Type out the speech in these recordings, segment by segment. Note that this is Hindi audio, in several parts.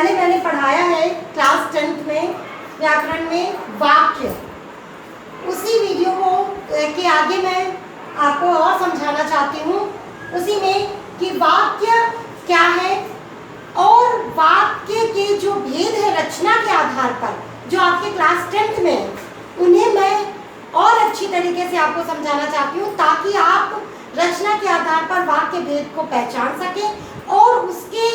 पहले मैंने पढ़ाया है क्लास 10th में व्याकरण में वाक्य। उसी वीडियो को के आगे मैं आपको और समझाना चाहती हूँ उसी में कि वाक्य क्या है और वाक्य के जो भेद है रचना के आधार पर जो आपके क्लास 10th में है, उन्हें मैं और अच्छी तरीके से आपको समझाना चाहती हूँ ताकि आप रचना के आधार पर वाक्य भेद को पहचान सकें और उसके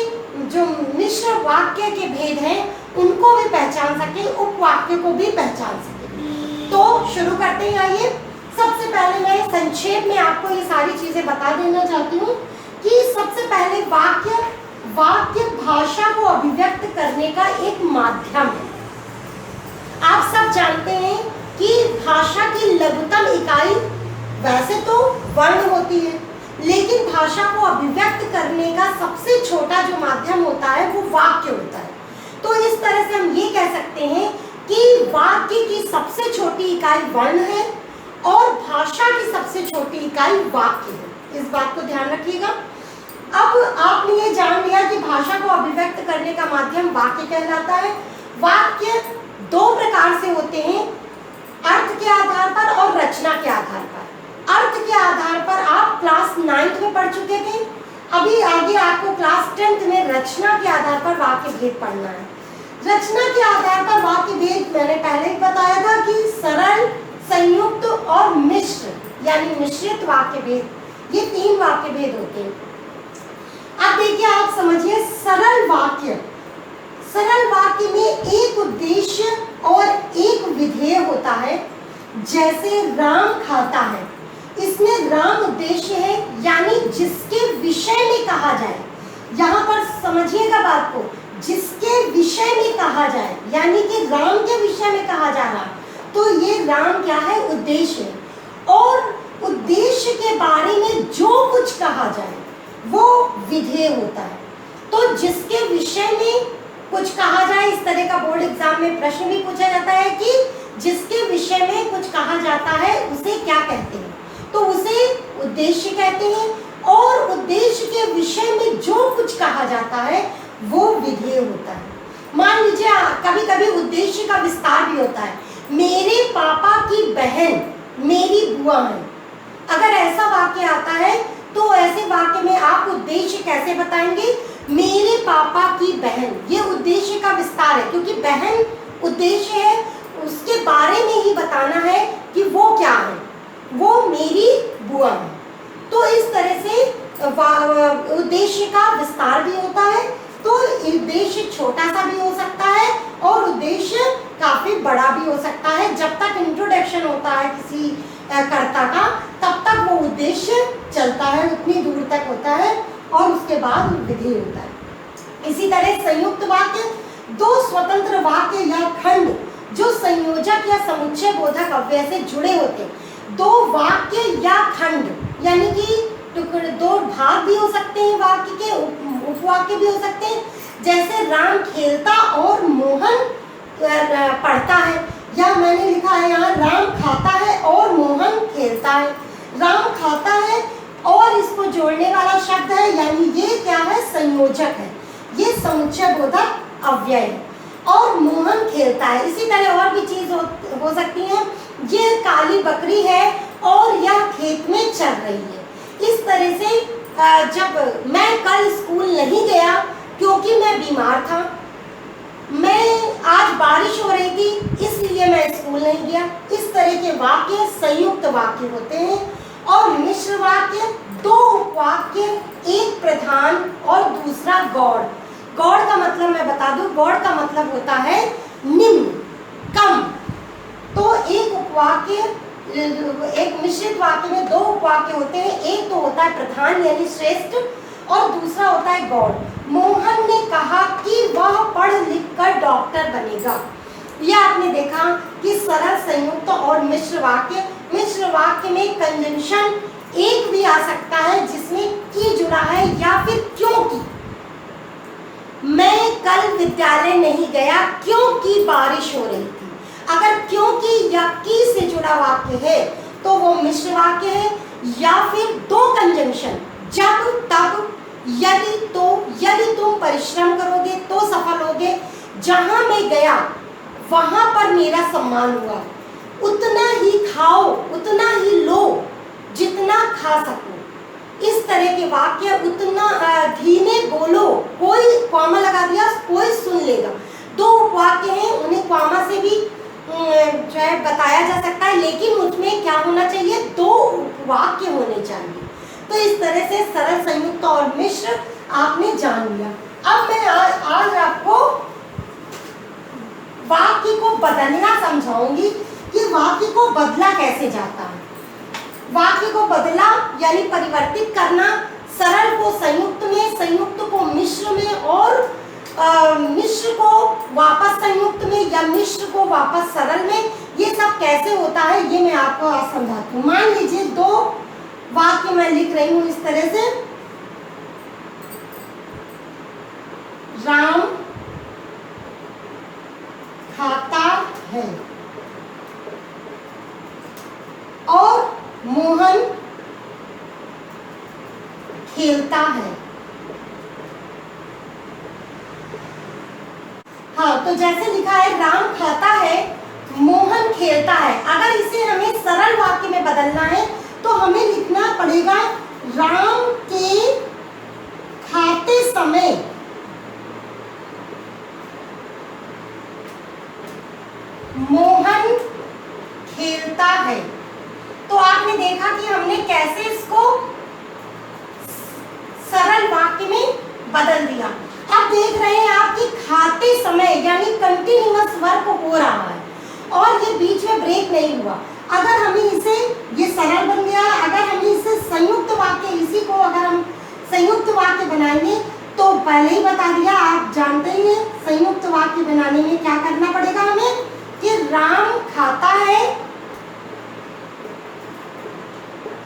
जो मिश्र वाक्य के भेद हैं उनको भी पहचान सकें, उपवाक्य को भी पहचान सकें। तो शुरू करते हैं। आइए, सबसे पहले मैं संक्षेप में आपको ये सारी चीजें बता देना चाहती हूँ कि सबसे पहले वाक्य भाषा को अभिव्यक्त करने का एक माध्यम है। आप सब जानते हैं कि भाषा की लघुतम इकाई वैसे तो वर्ण होती है, लेकिन भाषा को अभिव्यक्त करने का सबसे छोटा जो माध्यम होता है वो वाक्य होता है। तो इस तरह से हम ये कह सकते हैं कि वाक्य की सबसे छोटी इकाई वर्ण है और भाषा की सबसे छोटी इकाई वाक्य है। इस बात को ध्यान रखिएगा। अब आपने ये जान लिया कि भाषा को अभिव्यक्त करने का माध्यम वाक्य कहलाता है। वाक्य दो प्रकार से होते हैं, अर्थ के आधार पर और रचना के आधार पर। अर्थ के आधार पर आप क्लास 9th में पढ़ चुके थे, अभी आगे आपको क्लास 10th में रचना के आधार पर वाक्य भेद पढ़ना है। रचना के आधार पर वाक्य भेद मैंने पहले ही बताया था कि सरल, संयुक्त और मिश्र यानी मिश्रित वाक्य भेद, ये 3 वाक्य भेद होते हैं। अब देखिए, आप समझिए सरल वाक्य में एक उद्देश्य और एक विधेय होता है। जैसे राम खाता है, इसमें राम उद्देश्य है यानी जिसके विषय में कहा जाए। यहाँ पर समझिएगा बात को, जिसके विषय में कहा जाए यानी कि राम के विषय में कहा जा रहा, तो ये राम क्या है, उद्देश्य है। और उद्देश्य के बारे में जो कुछ कहा जाए वो विधेय होता है। तो जिसके विषय में कुछ कहा जाए, इस तरह का बोर्ड एग्जाम में प्रश्न भी पूछा जाता है कि जिसके विषय में कुछ कहा जाता है उसे क्या कहते हैं, तो उसे उद्देश्य कहते हैं। और उद्देश्य के विषय में जो कुछ कहा जाता है वो विधेय होता है। मान लीजिए कभी कभी उद्देश्य का विस्तार भी होता है। मेरे पापा की बहन मेरी बुआ है, अगर ऐसा वाक्य आता है तो ऐसे वाक्य में आप उद्देश्य कैसे बताएंगे, मेरे पापा की बहन। ये उद्देश्य का विस्तार है क्योंकि बहन उद्देश्य है, उसके बारे में ही बताना है कि वो क्या है, वो मेरी बुआ है। तो इस तरह से उद्देश्य का विस्तार भी होता है। तो उद्देश्य छोटा सा भी हो सकता है और उद्देश्य काफी बड़ा भी हो सकता है। जब तक इंट्रोडक्शन होता है किसी कर्ता का तब तक वो उद्देश्य चलता है, उतनी दूर तक होता है और उसके बाद विधेय होता है। इसी तरह संयुक्त वाक्य, दो स्वतंत्र वाक्य या खंड जो संयोजक या समुच्चय बोधक अव्यय से जुड़े होते हैं। दो वाक्य या खंड यानी कि दो भाग भी हो सकते हैं, वाक्य के उपवाक्य भी हो सकते हैं। जैसे राम खेलता और मोहन पढ़ता है, या मैंने लिखा है यहाँ राम खाता है और मोहन खेलता है। राम खाता है और इसको जोड़ने वाला शब्द है यानी ये क्या है, संयोजक है, ये समुच्चय बोधक अव्यय है। और मोहन खेलता है, इसी तरह और भी चीज हो सकती है। ये काली बकरी है और यह खेत में चल रही है। इस तरह से जब मैं कल स्कूल नहीं गया क्योंकि मैं बीमार था, मैं आज बारिश हो रही थी इसलिए मैं स्कूल नहीं गया। इस तरह के वाक्य संयुक्त वाक्य होते हैं। और मिश्र वाक्य, दो उपवाक्य, एक प्रधान और दूसरा गौड़। गौड़ का मतलब मैं बता दूं, गौड़ का मतलब होता है निम्न, कम। तो एक उपवाक्य, एक मिश्रित वाक्य में दो उपवाक्य होते हैं। एक तो होता है प्रधान यानी श्रेष्ठ और दूसरा होता है गौड़। मोहन ने कहा कि वह पढ़ लिख कर डॉक्टर बनेगा। यह आपने देखा कि सरल, संयुक्त और मिश्र वाक्य में कंजंक्शन एक भी आ सकता है जिसमें की जुड़ा है या फिर क्योंकि। मैं कल विद्यालय नहीं गया क्योंकि बारिश हो रही थी। अगर क्योंकि या की से जुड़ा वाक्य है तो वो मिश्र वाक्य है। या फिर दो कंजंक्शन, जब, तब, यदि, तो, यदि तुम परिश्रम करोगे तो सफल होगे जहां मैं गया वहां पर मेरा सम्मान हुआ, उतना ही खाओ उतना ही लो जितना खा सको। इस तरह के वाक्य उतना धीमे बोलो, कोई कॉमा लगा दिया कोई सुन लेगा। दो वाक्य हैं, उन्हें कॉमा से भी जो है बताया जा सकता है, लेकिन उसमें क्या होना चाहिए, दो वाक्य होने चाहिए। तो इस तरह से सरल, संयुक्त और मिश्र आपने जान लिया। अब मैं आज आपको वाक्य को बदलना समझाऊंगी कि वाक्य को बदला कैसे जाता है। वाक्य को बदला यानी परिवर्तित करना, सरल को संयुक्त में, संयुक्त को मिश्र में और मिश्र को वापस संयुक्त में या मिश्र को वापस सरल में, ये सब कैसे होता है ये मैं आपको आज समझाती हूँ। मान लीजिए दो वाक्य मैं लिख रही हूँ इस तरह से, राम खाता है और मोहन खेलता है। हाँ, तो जैसे लिखा है राम खाता है मोहन खेलता है, अगर इसे हमें सरल वाक्य में बदलना है तो हमें लिखना पड़ेगा राम के खाते समय मोहन खेलता है। तो आपने देखा कि हमने कैसे इसको सरल वाक्य में बदल दिया। अब देख रहे हैं आप कि खाते समय यानी कंटिन्यूअस वर्क हो रहा है और ये बीच में ब्रेक नहीं हुआ। अगर हमें इसे, ये सरल बन गया, अगर हमें इसे संयुक्त वाक्य, इसी को अगर हम संयुक्त वाक्य बनाएंगे तो पहले ही बता दिया, आप जानते ही हैं संयुक्त वाक्य बनाने में क्या करना पड़ेगा हमें, कि राम खाता है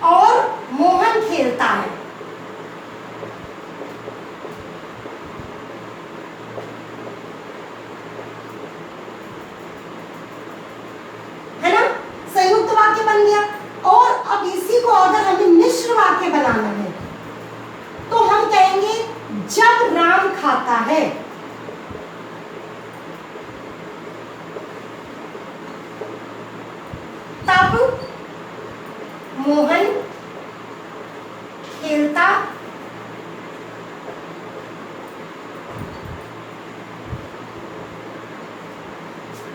और मोहन खेलता है। है ना, संयुक्त वाक्य बन गया। और अब इसी को अगर हमें मिश्र वाक्य बनाना है तो हम कहेंगे जब राम खाता है, तब मोहन खेलता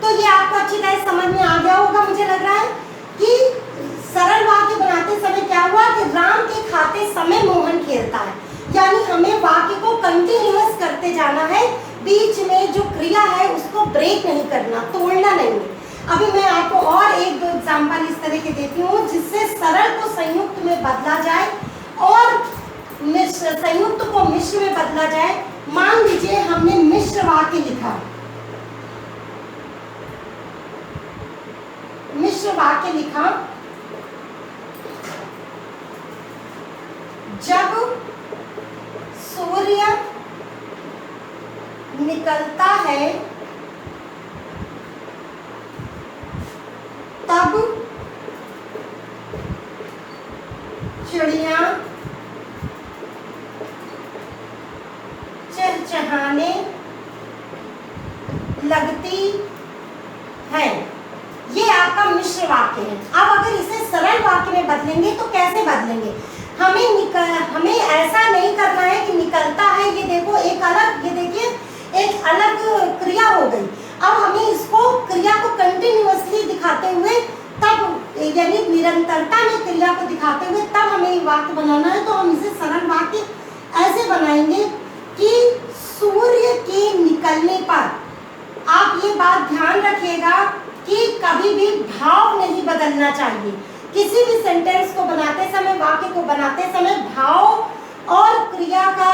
तो ये आपको अच्छी तरह समझ में आ गया होगा। मुझे लग रहा है कि सरल वाक्य बनाते समय क्या हुआ कि राम के खाते समय मोहन खेलता है, यानी हमें वाक्य को कंटिन्यूअस करते जाना है, बीच में जो क्रिया है उसको ब्रेक नहीं करना, तोड़ना नहीं है। अभी मैं आपको और एक दो एग्जाम्पल इस तरह के देती हूँ जिससे सरल को संयुक्त में बदला जाए और संयुक्त को मिश्र में बदला जाए। मान लीजिए हमने मिश्र वाक्य लिखा, मिश्र वाक्य लिखा, जब सूर्य निकलता है तब चिड़िया चहचहाने लगती है। ये आपका मिश्र वाक्य है। अब अगर इसे सरल वाक्य में बदलेंगे तो कैसे बदलेंगे, हमें ऐसा नहीं करना है कि निकलता है, ये देखो एक अलग, ये देखिए एक अलग क्रिया हो गई। अब हमें इसको क्रिया को कंटिन्यूअसली दिखाते हुए, तब यानी निरंतरता में क्रिया को दिखाते हुए तब हमें वाक्य बनाना है। तो हम इसे सरल वाक्य ऐसे बनाएंगे कि सूर्य के निकलने पर, आप ये बात ध्यान रखिएगा कि कभी भी भाव नहीं बदलना चाहिए। किसी भी सेंटेंस को बनाते समय, वाक्य को बनाते समय भाव और क्रिया का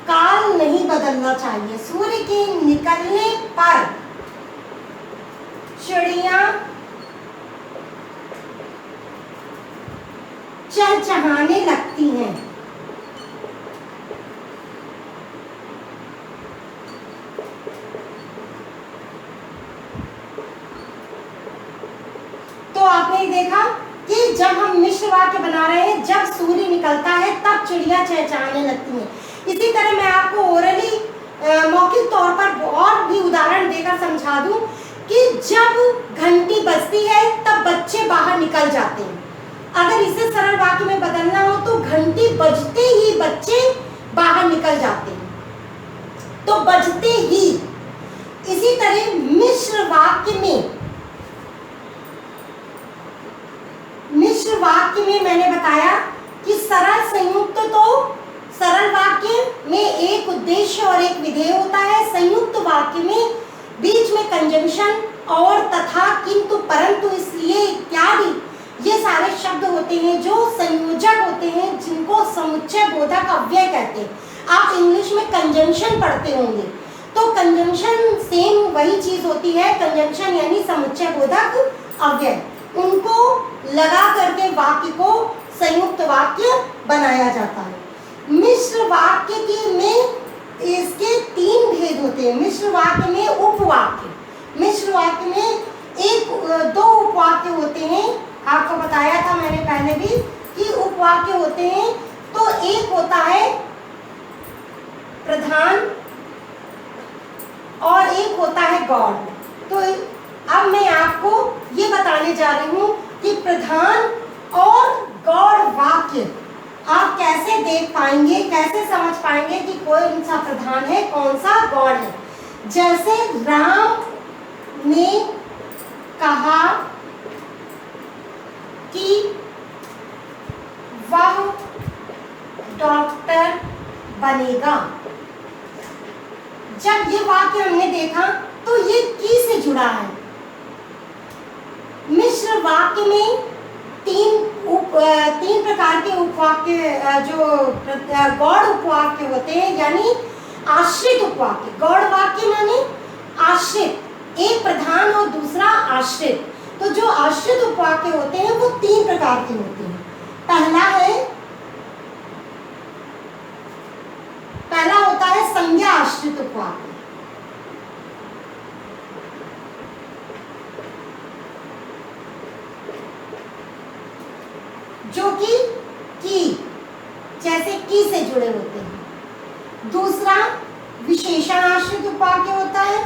काल नहीं बदलना चाहिए। सूर्य के निकलने पर चिड़िया चहचहाने लगती हैं। तो आपने देखा कि जब हम मिश्र वाक्य बना रहे हैं, जब सूर्य निकलता है तब चिड़िया चहचहाने लगती हैं। इसी तरह मैं आपको ओरली मौखिक तौर पर और भी उदाहरण देकर समझा दूं कि जब घंटी बजती है तब बच्चे बाहर निकल जाते हैं। अगर इसे सरल वाक्य में बदलना हो तो घंटी बजते ही बच्चे बाहर निकल जाते हैं, तो बजते ही। इसी तरह मिश्र वाक्य में मैंने बताया कि सरल संयुक्त, तो सरल वाक्य में एक उद्देश्य और एक विधेय होता है। संयुक्त वाक्य में बीच में कंजंक्शन और, तथा, किंतु, परंतु, इसलिए इत्यादि ये सारे शब्द होते हैं जो संयोजक होते हैं, जिनको समुच्चय बोधक अव्यय कहते हैं। आप इंग्लिश में कंजंक्शन पढ़ते होंगे, तो कंजंक्शन सेम वही चीज होती है। कंजंक्शन यानी समुच्चय बोधक अव्यय, उनको लगा करके वाक्य को संयुक्त वाक्य बनाया जाता है। मिश्र वाक्य में इसके 3 भेद होते हैं। मिश्र वाक्य में उपवाक्य, मिश्र वाक्य में 2 उपवाक्य होते हैं। आपको बताया था मैंने पहले भी कि उपवाक्य होते हैं। तो एक होता है प्रधान और एक होता है गौड़। तो अब मैं आपको ये बताने जा रही हूँ कि प्रधान और गौड़ वाक्य आप कैसे देख पाएंगे, कैसे समझ पाएंगे कि कौन सा प्रधान है, कौन सा गौड़ है। जैसे राम ने कहा कि वह डॉक्टर बनेगा। जब ये वाक्य हमने देखा तो ये की से जुड़ा है। मिश्र वाक्य में 3 प्रकार के उपवाक्य, जो गौड़ उपवाक्य होते हैं, यानी आश्रित उपवाक्य। गौड़ वाक्य माने आश्रित, एक प्रधान और दूसरा आश्रित। तो जो आश्रित उपवाक्य होते हैं वो 3 प्रकार के होते हैं। पहला होता है संज्ञा आश्रित उपवाक्य। जो कि जैसे की से जुड़े होते हैं। दूसरा विशेषण आश्रित उपवाक्य होता है।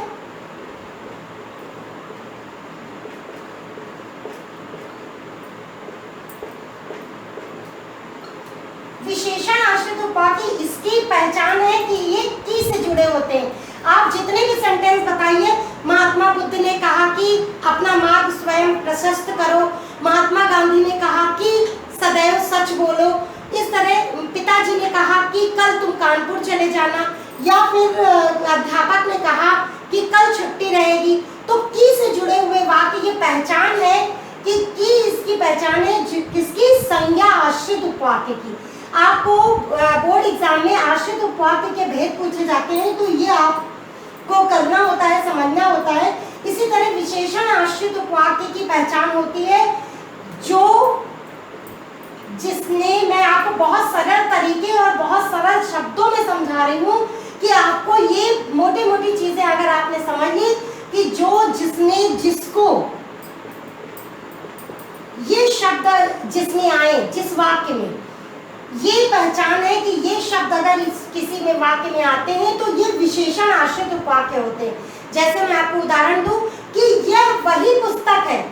विशेषण आश्रित उपवाक्य, इसकी पहचान है कि ये की से जुड़े होते हैं। आप जितने भी सेंटेंस बताइए, महात्मा बुद्ध ने कहा कि अपना मार्ग स्वयं प्रशस्त करो, महात्मा गांधी ने कहा कि सदैव सच बोलो, इस तरह पिताजी ने कहा कि कल तुम कानपुर चले जाना, या फिर अध्यापक ने कहा कि कल छुट्टी रहेगी। तो की से जुड़े हुए वाक्य ये पहचान है कि इसकी पहचान है किसकी, संज्ञा आश्रित उपवाक्य की। आपको बोर्ड एग्जाम में आश्रित उपवाक्य के भेद पूछे जाते हैं, तो ये आपको करना होता है, समझना होता है। इसी तरह विशेषण आश्रित उपवाक्य की पहचान होती है जिसने, मैं आपको बहुत सरल तरीके और बहुत सरल शब्दों में समझा रही हूँ कि आपको ये मोटी मोटी चीजें अगर आपने समझ ली कि जो, जिसने, जिसको, ये शब्द जिसमें आए जिस वाक्य में, ये पहचान है कि ये शब्द अगर किसी में वाक्य में आते हैं तो ये विशेषण आश्रित उपवाक्य होते हैं। जैसे मैं आपको उदाहरण दूं कि यह वही पुस्तक है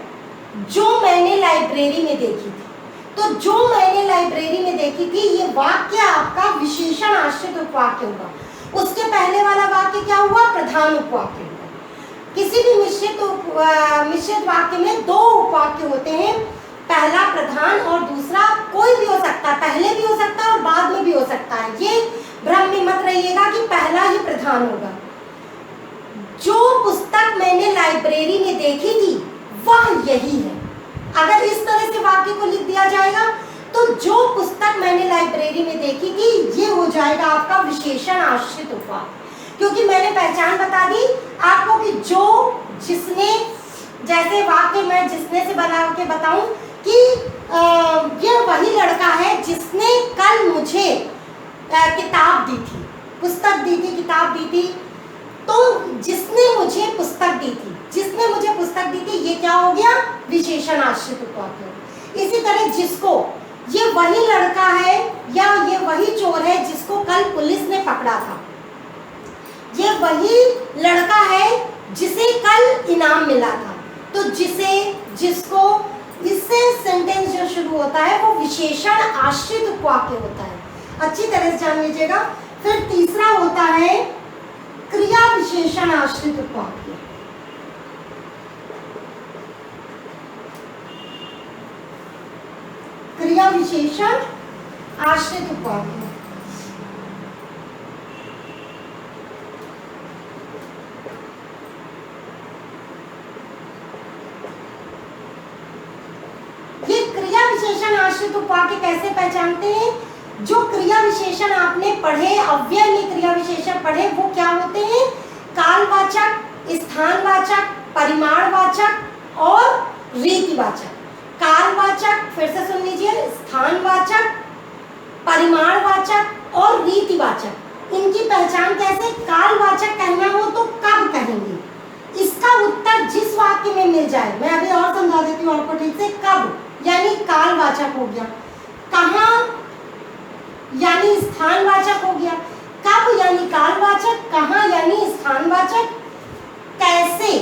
जो मैंने लाइब्रेरी में देखी थी। तो जो मैंने लाइब्रेरी में देखी थी, ये वाक्य आपका विशेषण आश्रित उपवाक्य होगा। उसके पहले वाला वाक्य क्या हुआ, प्रधान उपवाक्य हुआ। किसी भी मिश्रित वाक्य में 2 उपवाक्य होते हैं, पहला प्रधान और दूसरा कोई भी हो सकता है, पहले भी हो सकता है और बाद में भी हो सकता है। ये भ्रम में मत रहिएगा कि पहला ही प्रधान होगा। जो पुस्तक मैंने लाइब्रेरी में देखी थी वह यही है। अगर इस तरह से वाक्य को लिख दिया जाएगा तो जो पुस्तक मैंने लाइब्रेरी में देखी थी ये हो जाएगा आपका विशेषण आश्रित उपवाक्य, क्योंकि मैंने पहचान बता दी आपको कि जो, जिसने, जैसे वाक्य मैं जिसने से बना के बताऊं कि ये वही लड़का है जिसने कल मुझे किताब दी थी, पुस्तक दी थी, किताब दी थी। तो जिसने मुझे पुस्तक दी थी, जिसने मुझे पुस्तक दी थी, ये क्या हो गया, विशेषण आश्रित उपवाक्य। इसी तरह जिसको, ये वही लड़का है या ये वही चोर है जिसको कल पुलिस ने पकड़ा था। ये वही लड़का जिसे कल इनाम मिला था। तो जिसे, जिसको, इससे सेंटेंस जो शुरू होता है वो विशेषण आश्रित उपवाक्य होता है। अच्छी तरह से जान लीजिएगा। फिर तीसरा होता है क्रिया विशेषण आश्रित उपवाक्य। क्रिया विशेषण आश्रित उपवाक्य। ये क्रिया विशेषण आश्रित उपवाक्य कैसे पहचानते हैं? जो क्रिया विशेषण आपने पढ़े, अव्यय में क्रिया विशेषण पढ़े, वो क्या होते हैं? कालवाचक, स्थानवाचक, परिमाणवाचक और रीतिवाचक। कालवाचक, फिर से सुन लीजिए, स्थानवाचक, परिमाणवाचक और रीतिवाचक। इनकी पहचान कैसे? कालवाचक कहना हो तो कब कहेंगे, इसका उत्तर जिस वाक्य में मिल जाए। मैं अभी और समझा देती हूँ आपको ठीक से। कब यानी कालवाचक हो गया, कहाँ यानी स्थानवाचक हो गया। कब यानी कालवाचक, कहाँ यानी स्थानवाचक, कैसे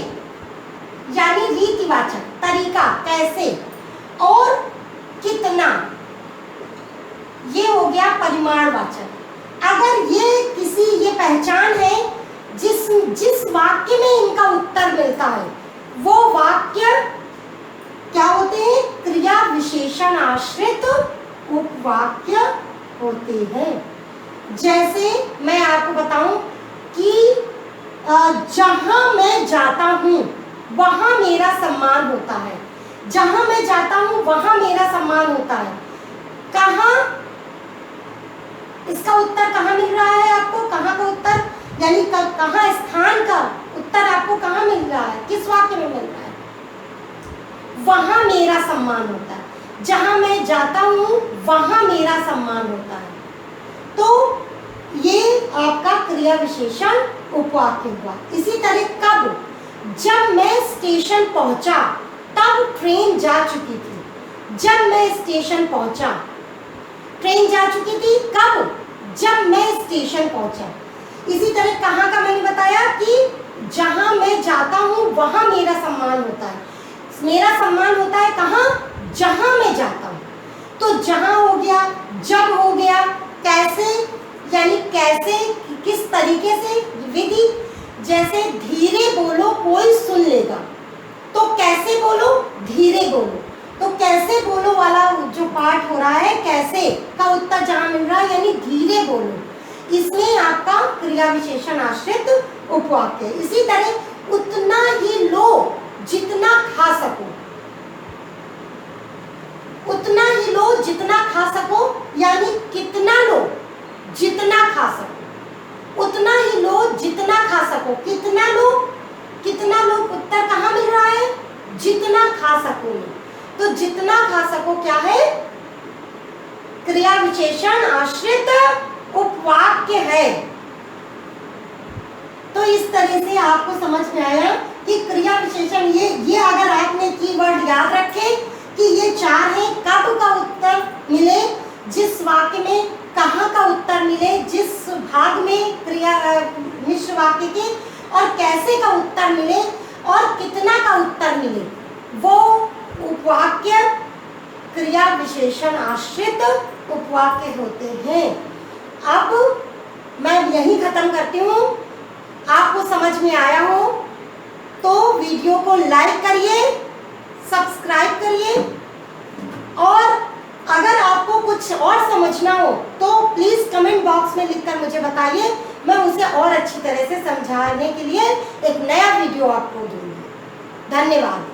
यानी रीतिवाचक, तरीका कैसे, और कितना ये हो गया परिमाणवाचक। अगर ये पहचान है जिस वाक्य में इनका उत्तर मिलता है, वो वाक्य क्या होते हैं? क्रिया विशेषण आश्रित उपवाक्य होते हैं। जैसे मैं आपको बताऊं कि जहां मैं जाता हूं वहां मेरा सम्मान होता है। जहां मैं जाता हूं वहां मेरा सम्मान होता है। कहां, इसका उत्तर कहां मिल रहा है आपको? कहां का उत्तर यानी कहां, स्थान का उत्तर आपको कहां मिल रहा है? किस वाक्य में मिल रहा है? वहां मेरा सम्मान होता है। जहां मैं जाता हूं वहां मेरा सम्मान होता है। तो ये आपका क्रिया विशेषण उपवाक्य हुआ। इसी तरह कब, जब मैं स्टेशन पहुंचा तब ट्रेन जा चुकी थी। जब मैं स्टेशन पहुंचा, ट्रेन जा चुकी थी कब? जब मैं स्टेशन पहुंचा। इसी तरह कहाँ का मैंने बताया कि जहां मैं जाता हूं वहां मेरा सम्मान होता है। मेरा सम्मान होता है कहाँ? जहां मैं जाता हूं। तो जहां हो गया, जब हो गया, कैसे यानी कैसे, किस तरीके से, विधि। जैसे धीरे बोलो कोई सुन लेगा, तो कैसे बोलो? धीरे बोलो। तो कैसे बोलो वाला जो पाठ हो रहा है, कैसे का उत्तर जहां मिल रहा है यानी धीरे बोलो। इसमें आपका क्रिया विशेषण आश्रित उपवाक्य। इसी तरह उतना ही लो जितना खा सको। उतना ही लो जितना खा सको यानी कितना लो? जितना खा सको। उतना ही लो जितना खा सको। कितना लो? कितना लो उत्तर कहाँ मिल रहा है? जितना खा सको। तो जितना खा सको क्या है? क्रिया विशेषण आश्रित उपवाक्य है। तो इस तरह से आपको समझ में आया कि क्रिया विशेषण, ये अगर आपने कीवर्ड याद रखे कि ये चार है। कब का उत्तर मिले जिस वाक्य में, कहाँ का उत्तर मिले जिस भाग में क्रिया मिश्र वाक्य के, और कैसे का उत्तर मिले और कितना का उत्तर मिले, वो उपवाक्य क्रिया विशेषण आश्रित उपवाक्य होते हैं। अब मैं यही खत्म करती हूँ। आपको समझ में आया हो तो वीडियो को लाइक करिए, सब्सक्राइब करिए, और अगर आपको कुछ और समझना हो तो प्लीज़ कमेंट बॉक्स में लिखकर मुझे बताइए। मैं उसे और अच्छी तरह से समझाने के लिए एक नया वीडियो आपको दूंगी। धन्यवाद।